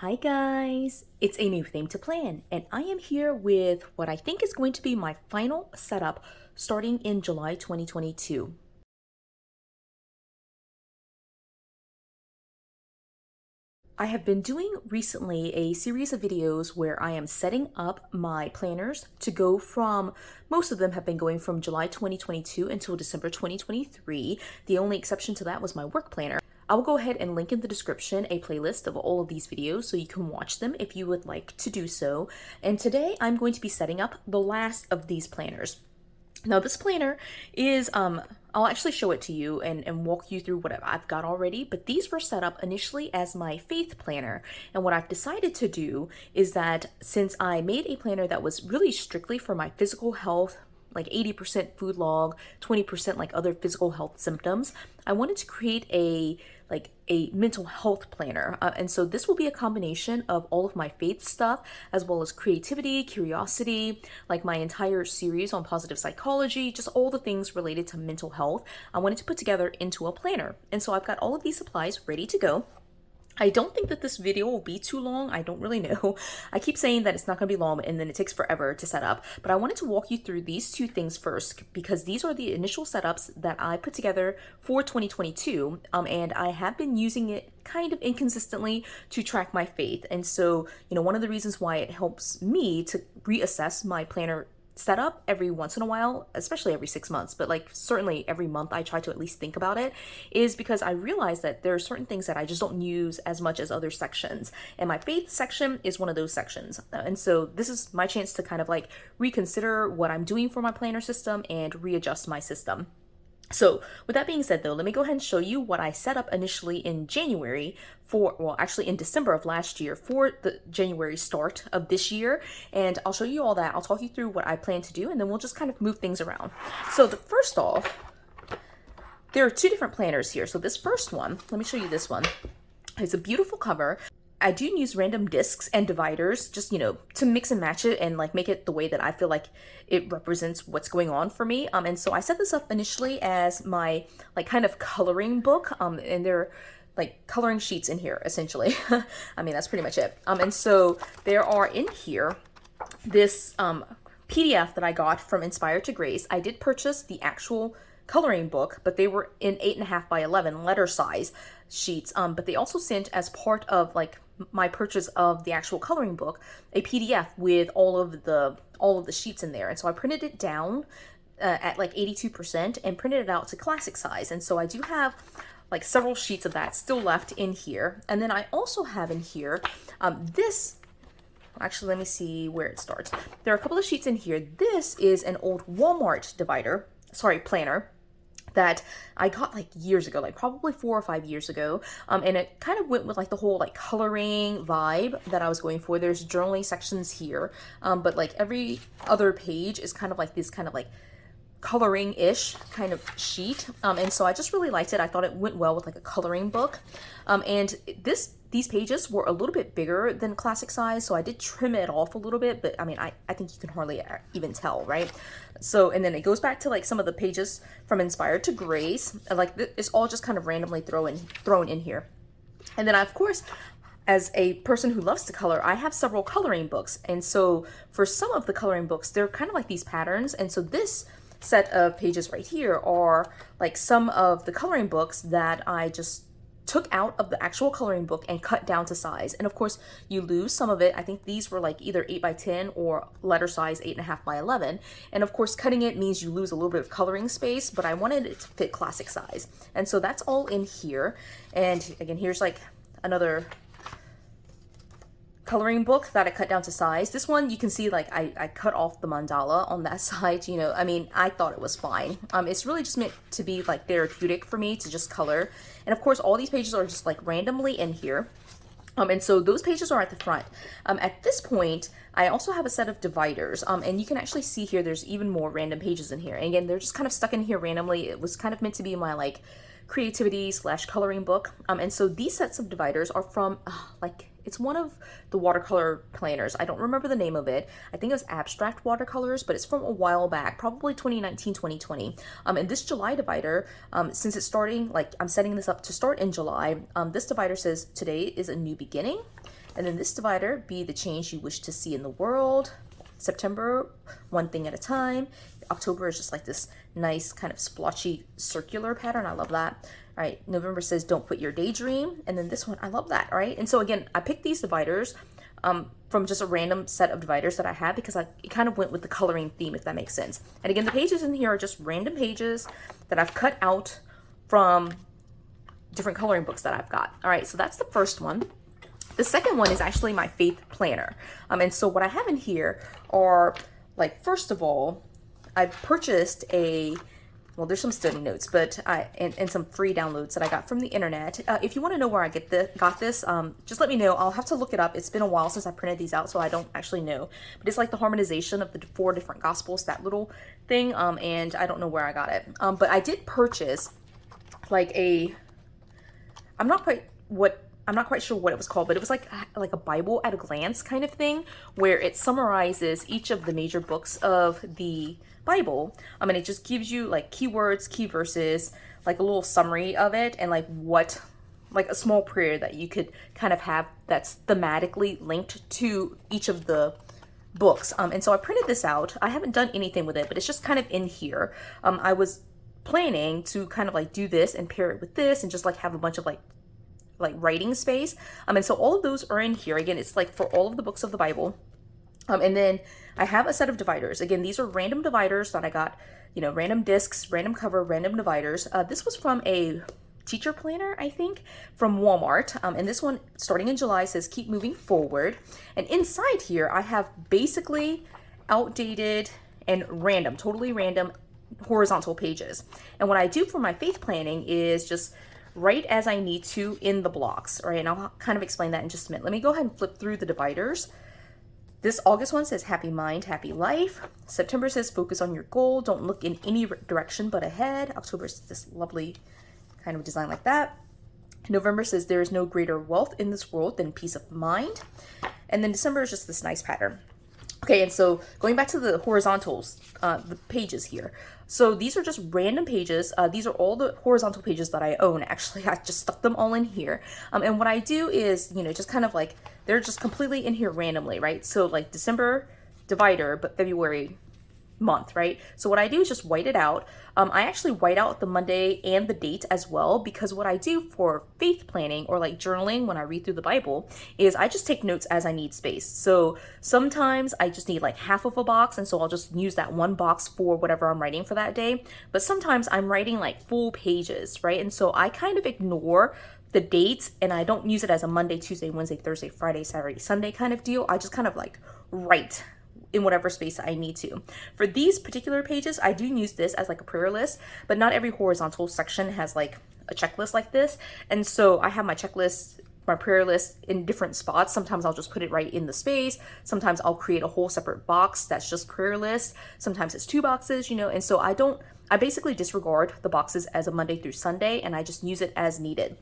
Hi guys, it's Amy with Aim to Plan, and I am here with what I think is going to be my final setup starting in July 2022. I have been doing recently a series of videos where I am setting up my planners to go from, most of them have been going from July 2022 until December 2023. The only exception to that was my work planner. I will go ahead and link in the description a playlist of all of these videos so you can watch them if you would like to do so. And today I'm going to be setting up the last of these planners. Now this planner is, I'll actually show it to you and walk you through what I've got already, but these were set up initially as my faith planner. And what I've decided to do is that since I made a planner that was really strictly for my physical health, like 80% food log, 20% like other physical health symptoms, I wanted to create a mental health planner. And so this will be a combination of all of my faith stuff, as well as creativity, curiosity, like my entire series on positive psychology, just all the things related to mental health. I wanted to put together into a planner. And so I've got all of these supplies ready to go. I don't think that this video will be too long. I don't really know. I keep saying that it's not going to be long and then it takes forever to set up, but I wanted to walk you through these two things first because these are the initial setups that I put together for 2022, and I have been using it kind of inconsistently to track my faith. And so, one of the reasons why it helps me to reassess my planner setup every once in a while, especially every 6 months, but like certainly every month I try to at least think about it, is because I realize that there are certain things that I just don't use as much as other sections. And my faith section is one of those sections. And so this is my chance to kind of like reconsider what I'm doing for my planner system and readjust my system. So with that being said though, let me go ahead and show you what I set up initially in January actually in December of last year for the January start of this year. And I'll show you all that. I'll talk you through what I plan to do and then we'll just kind of move things around. So first off, there are two different planners here. So this first one, let me show you this one. It's a beautiful cover. I do use random discs and dividers just, to mix and match it and like make it the way that I feel like it represents what's going on for me. And so I set this up initially as my like kind of coloring book. And they're like coloring sheets in here essentially. I mean, that's pretty much it. And so there are in here this PDF that I got from Inspired to Grace. I did purchase the actual coloring book, but they were in 8.5 by 11 letter size sheets. But they also sent as part of like my purchase of the actual coloring book a PDF with all of the sheets in there. And so I printed it down at like 82% and printed it out to classic size. And so I do have like several sheets of that still left in here. And then I also have in here actually, let me see where it starts. There are a couple of sheets in here. This is an old Walmart planner that I got like years ago, like probably 4 or 5 years ago. And it kind of went with like the whole like coloring vibe that I was going for. There's journaling sections here, but like every other page is kind of like this kind of like coloring-ish kind of sheet. And so I just really liked it. I thought it went well with like a coloring book. And these pages were a little bit bigger than classic size, so I did trim it off a little bit, but I mean, I think you can hardly even tell, right? So, and then it goes back to like some of the pages from Inspired to Grace. Like it's all just kind of randomly thrown in here. And then I, of course, as a person who loves to color, I have several coloring books. And so for some of the coloring books, they're kind of like these patterns. And so this set of pages right here are like some of the coloring books that I just took out of the actual coloring book and cut down to size. And of course you lose some of it. I think these were like either 8 by 10 or letter size 8.5 by 11. And of course cutting it means you lose a little bit of coloring space, but I wanted it to fit classic size. And so that's all in here. And again, here's like another coloring book that I cut down to size. This one you can see like I cut off the mandala on that side. I mean, I thought it was fine. It's really just meant to be like therapeutic for me to just color. And of course all these pages are just like randomly in here. And so those pages are at the front. At this point, I also have a set of dividers, and you can actually see here there's even more random pages in here. And again, they're just kind of stuck in here randomly. It was kind of meant to be my like creativity / coloring book. And so these sets of dividers are from it's one of the watercolor planners. I don't remember the name of it. I think it was Abstract Watercolors, but it's from a while back, probably 2019, 2020. And this July divider, since it's starting, like I'm setting this up to start in July, this divider says today is a new beginning. And then this divider, be the change you wish to see in the world. September, one thing at a time. October is just like this nice kind of splotchy circular pattern. I love that. All right, November says don't quit your daydream. And then this one, I love that, all right? And so again, I picked these dividers from just a random set of dividers that I had because it kind of went with the coloring theme, if that makes sense. And again, the pages in here are just random pages that I've cut out from different coloring books that I've got. All right, so that's the first one. The second one is actually my faith planner. And so what I have in here are, like, first of all, I've purchased well, there's some study notes, but and some free downloads that I got from the internet. If you want to know where I got this, just let me know. I'll have to look it up. It's been a while since I printed these out, so I don't actually know. But it's like the harmonization of the 4 different gospels, that little thing, and I don't know where I got it. But I did purchase like I'm not quite sure what it was called, but it was like a Bible at a glance kind of thing, where it summarizes each of the major books of the Bible. And it just gives you like keywords, key verses, like a little summary of it, and like a small prayer that you could kind of have that's thematically linked to each of the books. And so I printed this out. I haven't done anything with it, but it's just kind of in here. I was planning to kind of like do this and pair it with this and just like have a bunch of like writing space. And so all of those are in here. Again, it's like for all of the books of the Bible. And then I have a set of dividers. Again, these are random dividers that I got, random discs, random cover, random dividers. This was from a teacher planner, I think, from Walmart. And this one, starting in July, says keep moving forward. And inside here, I have basically outdated and random, totally random horizontal pages. And what I do for my faith planning is just write as I need to in the blocks, all right? And I'll kind of explain that in just a minute. Let me go ahead and flip through the dividers. This August one says happy mind, happy life. September says focus on your goal. Don't look in any direction but ahead. October is this lovely kind of design like that. November says there is no greater wealth in this world than peace of mind. And then December is just this nice pattern. Okay, and so going back to the horizontals, the pages here. So these are just random pages. These are all the horizontal pages that I own. Actually, I just stuck them all in here. And what I do is, just kind of like, they're just completely in here randomly, right? So like December divider, but February month, right? So what I do is just white it out. I actually white out the Monday and the date as well, because what I do for faith planning or like journaling when I read through the Bible is I just take notes as I need space. So sometimes I just need like half of a box, and so I'll just use that one box for whatever I'm writing for that day. But sometimes I'm writing like full pages, right? And so I kind of ignore the dates and I don't use it as a Monday, Tuesday, Wednesday, Thursday, Friday, Saturday, Sunday kind of deal. I just kind of like write in whatever space I need to. For these particular pages, I do use this as like a prayer list, but not every horizontal section has like a checklist like this. And so I have my checklist, my prayer list in different spots. Sometimes I'll just put it right in the space. Sometimes I'll create a whole separate box that's just prayer list. Sometimes it's 2 boxes, and so I basically disregard the boxes as a Monday through Sunday, and I just use it as needed.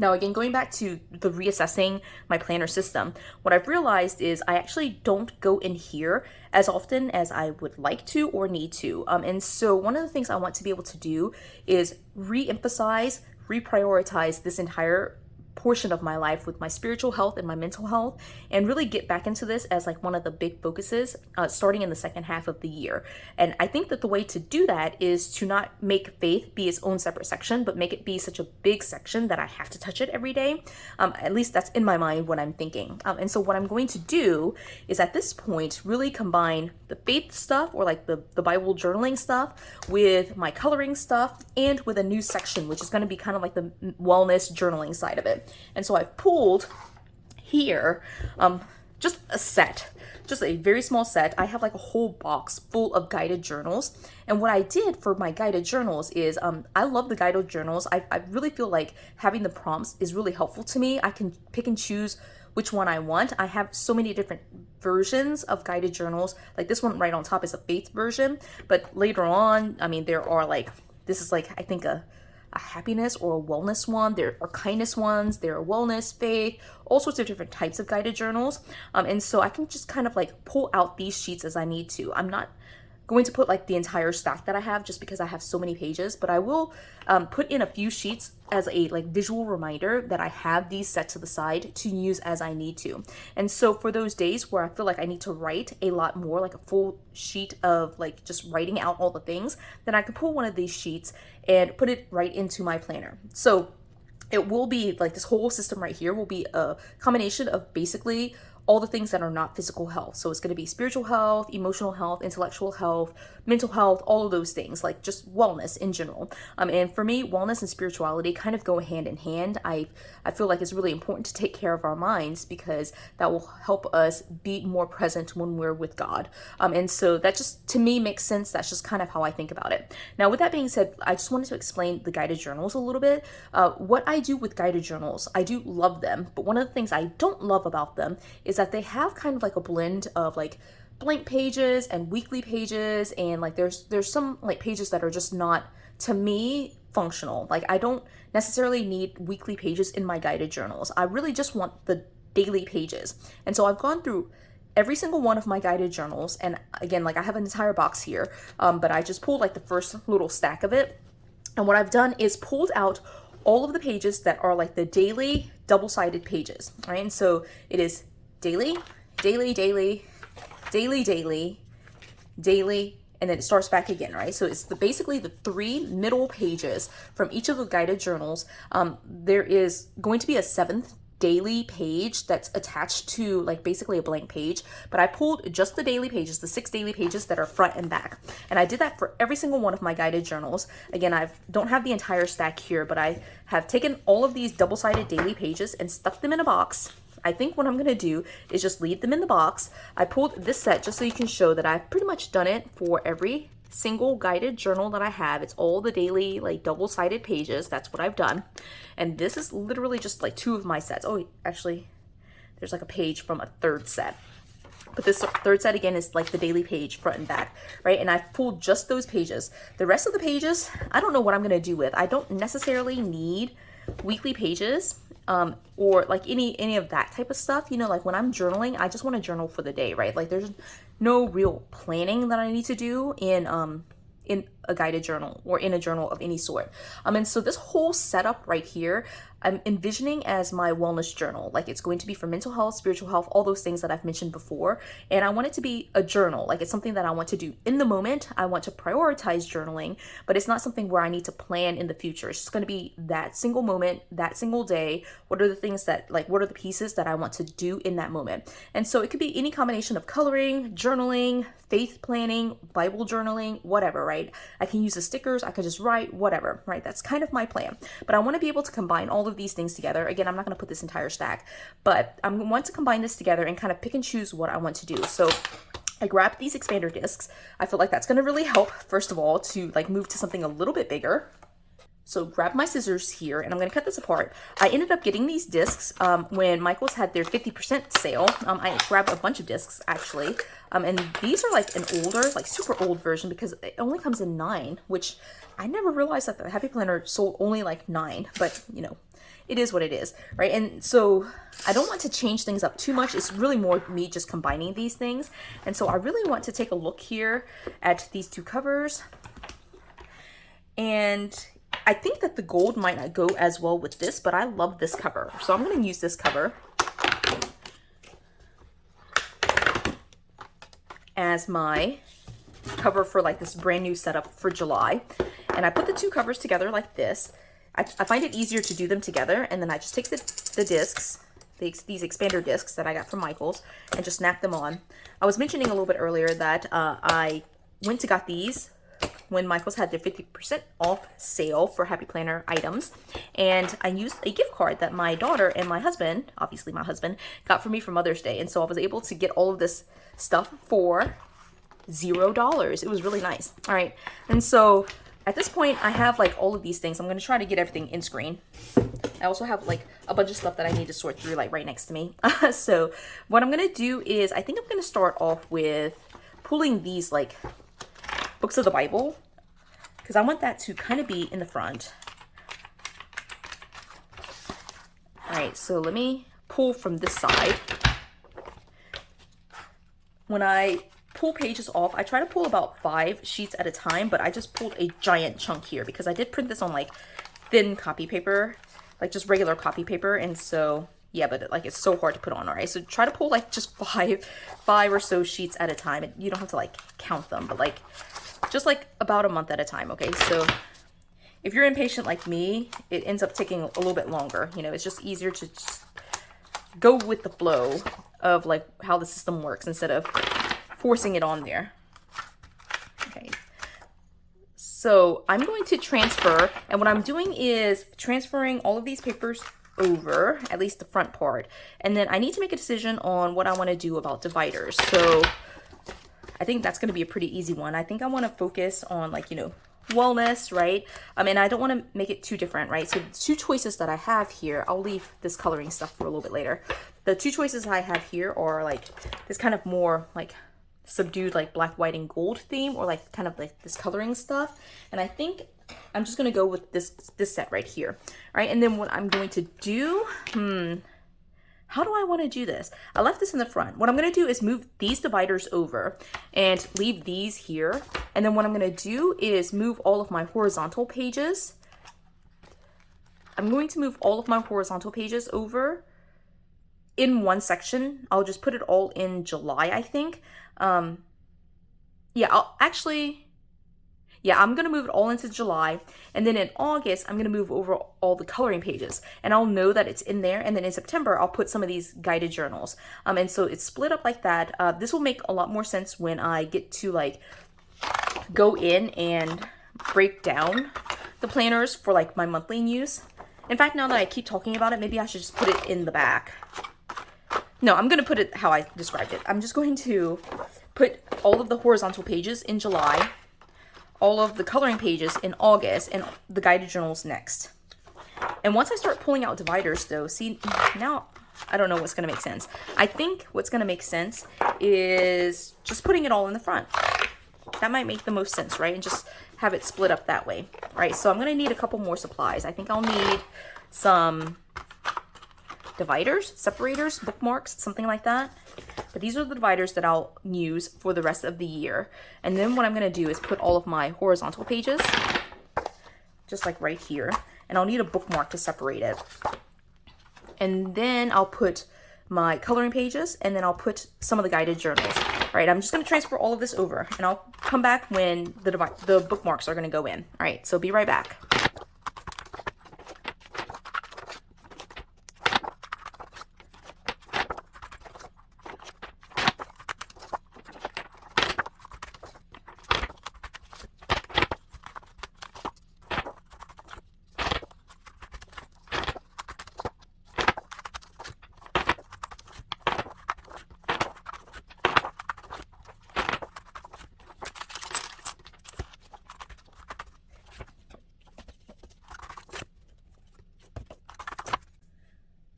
Now, again, going back to the reassessing my planner system, what I've realized is I actually don't go in here as often as I would like to or need to. And so one of the things I want to be able to do is re-emphasize, reprioritize this entire portion of my life with my spiritual health and my mental health, and really get back into this as like one of the big focuses starting in the second half of the year. And I think that the way to do that is to not make faith be its own separate section, but make it be such a big section that I have to touch it every day. At least that's in my mind what I'm thinking. And so what I'm going to do is at this point really combine the faith stuff, or like the Bible journaling stuff, with my coloring stuff, and with a new section which is going to be kind of like the wellness journaling side of it. And so I've pulled here just a set, just a very small set. I have like a whole box full of guided journals. And what I did for my guided journals is I love the guided journals. I really feel like having the prompts is really helpful to me. I can pick and choose which one I want. I have so many different versions of guided journals. Like this one right on top is a faith version, but later on, there are like, this is like, I think a happiness or a wellness one. There are kindness ones. There are wellness, faith, all sorts of different types of guided journals. And so I can just kind of like pull out these sheets as I need to. I'm not going to put like the entire stack that I have just because I have so many pages, but I will put in a few sheets as a like visual reminder that I have these set to the side to use as I need to. And so for those days where I feel like I need to write a lot more, like a full sheet of like just writing out all the things, then I can pull one of these sheets and put it right into my planner. So it will be like this whole system right here will be a combination of basically all the things that are not physical health. So it's going to be spiritual health, emotional health, intellectual health, mental health, all of those things, like just wellness in general. And for me, wellness and spirituality kind of go hand in hand. I feel like it's really important to take care of our minds because that will help us be more present when we're with God. And so that just, to me, makes sense. That's just kind of how I think about it. Now, with that being said, I just wanted to explain the guided journals a little bit. What I do with guided journals, I do love them, but one of the things I don't love about them is that they have kind of like a blend of like blank pages and weekly pages, and like there's some like pages that are just not, to me, functional. Like I don't necessarily need weekly pages in my guided journals. I really just want the daily pages. And so I've gone through every single one of my guided journals, and again, like I have an entire box here, but I just pulled like the first little stack of it. And what I've done is pulled out all of the pages that are like the daily double-sided pages, right? And so it is daily, daily, daily, daily, daily, daily, and then it starts back again, right? So it's basically the 3 middle pages from each of the guided journals. There is going to be a 7th daily page that's attached to like basically a blank page, but I pulled just the daily pages, the 6 daily pages that are front and back. And I did that for every single one of my guided journals. Again, I don't have the entire stack here, but I have taken all of these double-sided daily pages and stuck them in a box. I think what I'm going to do is just leave them in the box. I pulled this set just so you can show that I've pretty much done it for every single guided journal that I have. It's all the daily like double-sided pages. That's what I've done. And this is literally just like 2 of my sets. Oh, actually, there's like a page from a 3rd set. But this 3rd set again is like the daily page front and back, right? And I've pulled just those pages. The rest of the pages, I don't know what I'm going to do with. I don't necessarily need weekly pages. Or like any of that type of stuff, you know, like when I'm journaling, I just want to journal for the day, right? Like there's no real planning that I need to do in a guided journal or in a journal of any sort. And so this whole setup right here, I'm envisioning as my wellness journal. Like it's going to be for mental health, spiritual health, all those things that I've mentioned before. And I want it to be a journal. Like it's something that I want to do in the moment. I want to prioritize journaling, but it's not something where I need to plan in the future. It's just going to be that single moment, that single day. What are the things that, like, what are the pieces that I want to do in that moment? And so it could be any combination of coloring, journaling, faith planning, Bible journaling, whatever, right? I can use the stickers, I could just write, whatever, right? That's kind of my plan. But I want to be able to combine all of these things together. Again, I'm not going to put this entire stack, but I want to combine this together and kind of pick and choose what I want to do. So I grabbed these expander discs. I feel like that's going to really help, first of all, to like move to something a little bit bigger. So grab my scissors here and I'm going to cut this apart. I ended up getting these discs when Michael's had their 50% sale. I grabbed a bunch of discs actually. And these are like an older, like super old version because it only comes in 9, which I never realized that the Happy Planner sold only like 9, but you know, it is what it is, right? And so I don't want to change things up too much. It's really more me just combining these things. And so I really want to take a look here at these 2 covers. And I think that the gold might not go as well with this, but I love this cover. So I'm going to use this cover as my cover for like this brand new setup for July. And I put the 2 covers together like this. I find it easier to do them together. And then I just take the discs, these expander discs that I got from Michael's, and just snap them on. I was mentioning a little bit earlier that I went and got these when Michael's had their 50% off sale for Happy Planner items. And I used a gift card that my daughter and my husband, obviously my husband, got for me for Mother's Day. And so I was able to get all of this stuff for $0. It was really nice. All right. And so at this point, I have like all of these things. I'm going to try to get everything in screen. I also have like a bunch of stuff that I need to sort through like right next to me. So what I'm going to do is I think I'm going to start off with pulling these like books of the Bible, because I want that to kind of be in the front. All right, so let me pull from this side. When I pull pages off, I try to pull about 5 sheets at a time, but I just pulled a giant chunk here because I did print this on like thin copy paper, like just regular copy paper. And so, yeah, but like it's so hard to put on, all right? So try to pull like just five or so sheets at a time. And you don't have to like count them, but like just like about a month at a time, okay? So if you're impatient like me, it ends up taking a little bit longer. You know, it's just easier to just go with the flow of like how the system works instead of forcing it on there. Okay. So I'm going to transfer, and what I'm doing is transferring all of these papers over, at least the front part. And then I need to make a decision on what I want to do about dividers. So I think that's going to be a pretty easy one. I think I want to focus on like, you know, wellness, right? And I don't want to make it too different, right? So the 2 choices that I have here, I'll leave this coloring stuff for a little bit later. The 2 choices I have here are like this kind of more like subdued like black, white, and gold theme, or like kind of like this coloring stuff. And I think I'm just going to go with this set right here. All right. And then what I'm going to do, how do I want to do this? I left this in the front. What I'm going to do is move these dividers over and leave these here. And then what I'm going to do is move all of my horizontal pages. I'm going to move all of my horizontal pages over in one section. I'll just put it all in July, I think. Yeah, I'm going to move it all into July. And then in August, I'm going to move over all the coloring pages. And I'll know that it's in there. And then in September, I'll put some of these guided journals. And so it's split up like that. This will make a lot more sense when I get to like go in and break down the planners for like my monthly use. In fact, now that I keep talking about it, maybe I should just put it in the back. No, I'm going to put it how I described it. I'm just going to put all of the horizontal pages in July, all of the coloring pages in August, and the guided journals next. And once I start pulling out dividers though, see, now I don't know what's going to make sense. I think what's going to make sense is just putting it all in the front. That might make the most sense, right? And just have it split up that way. All right, so I'm going to need a couple more supplies. I think I'll need some dividers, separators, bookmarks, something like that. But these are the dividers that I'll use for the rest of the year. And then what I'm going to do is put all of my horizontal pages just like right here. And I'll need a bookmark to separate it. And then I'll put my coloring pages, and then I'll put some of the guided journals. All right, I'm just going to transfer all of this over, and I'll come back when the bookmarks are going to go in. All right, so be right back.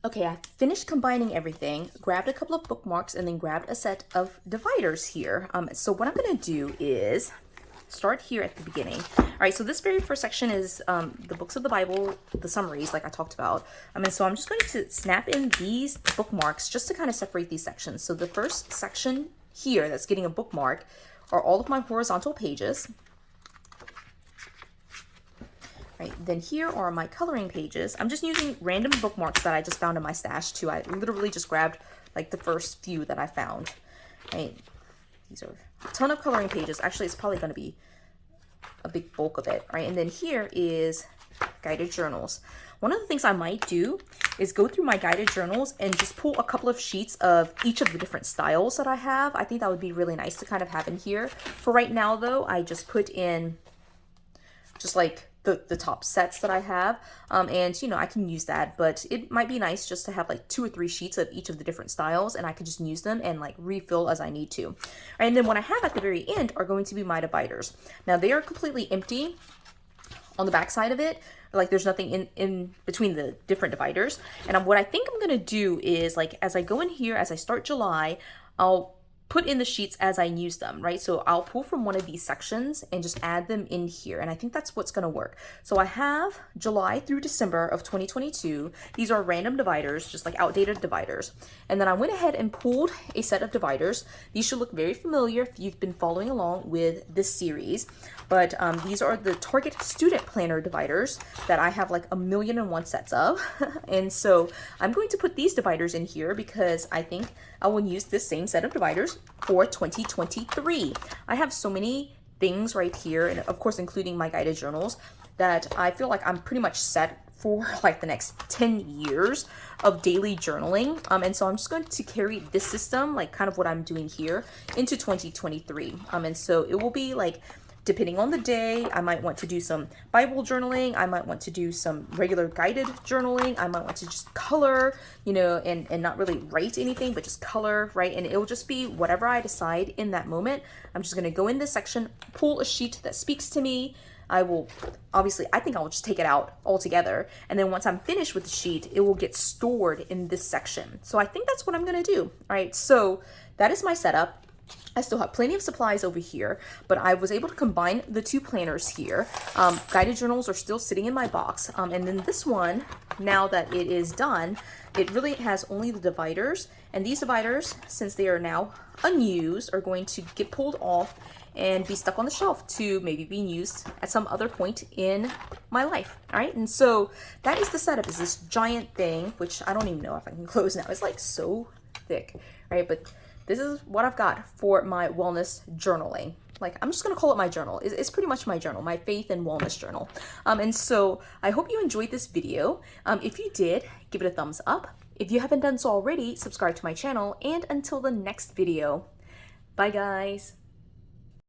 Okay, I finished combining everything, grabbed a couple of bookmarks, and then grabbed a set of dividers here. So what I'm going to do is start here at the beginning. All right, so this very first section is the books of the Bible, the summaries, like I talked about. And so I'm just going to snap in these bookmarks just to kind of separate these sections. So the first section here that's getting a bookmark are all of my horizontal pages. Right, then here are my coloring pages. I'm just using random bookmarks that I just found in my stash too. I literally just grabbed like the first few that I found. Right, these are a ton of coloring pages. Actually, it's probably going to be a big bulk of it. Right, and then here is guided journals. One of the things I might do is go through my guided journals and just pull a couple of sheets of each of the different styles that I have. I think that would be really nice to kind of have in here. For right now though, I just put in just like the top sets that I have, and you know, I can use that, but it might be nice just to have like 2 or 3 sheets of each of the different styles, and I can just use them and like refill as I need to. And then what I have at the very end are going to be my dividers. Now they are completely empty on the back side of it, like there's nothing in between the different dividers. And what I think I'm gonna do is, like, as I go in here, as I start July, I'll put in the sheets as I use them, right? So I'll pull from one of these sections and just add them in here. And I think that's what's gonna work. So I have July through December of 2022. These are random dividers, just like outdated dividers. And then I went ahead and pulled a set of dividers. These should look very familiar if you've been following along with this series. But these are the Target Student Planner dividers that I have like 1,000,001 sets of. And so I'm going to put these dividers in here because I think I will use this same set of dividers for 2023. I have so many things right here, and of course including my guided journals, that I feel like I'm pretty much set for like the next 10 years of daily journaling. And so I'm just going to carry this system, like kind of what I'm doing here, into 2023. And so it will be like, depending on the day, I might want to do some Bible journaling. I might want to do some regular guided journaling. I might want to just color, you know, and not really write anything, but just color, right? And it will just be whatever I decide in that moment. I'm just going to go in this section, pull a sheet that speaks to me. I will, obviously, I think I'll just take it out altogether. And then once I'm finished with the sheet, it will get stored in this section. So I think that's what I'm going to do. All right. So that is my setup. I still have plenty of supplies over here, but I was able to combine the two planners here. Guided journals are still sitting in my box. And then this one, now that it is done, it really has only the dividers. And these dividers, since they are now unused, are going to get pulled off and be stuck on the shelf to maybe being used at some other point in my life. All right. And so that is the setup, is this giant thing, which I don't even know if I can close now. It's like so thick, right? But this is what I've got for my wellness journaling. Like, I'm just going to call it my journal. It's pretty much my journal, my faith and wellness journal. And so I hope you enjoyed this video. If you did, give it a thumbs up. If you haven't done so already, subscribe to my channel. And until the next video, bye guys.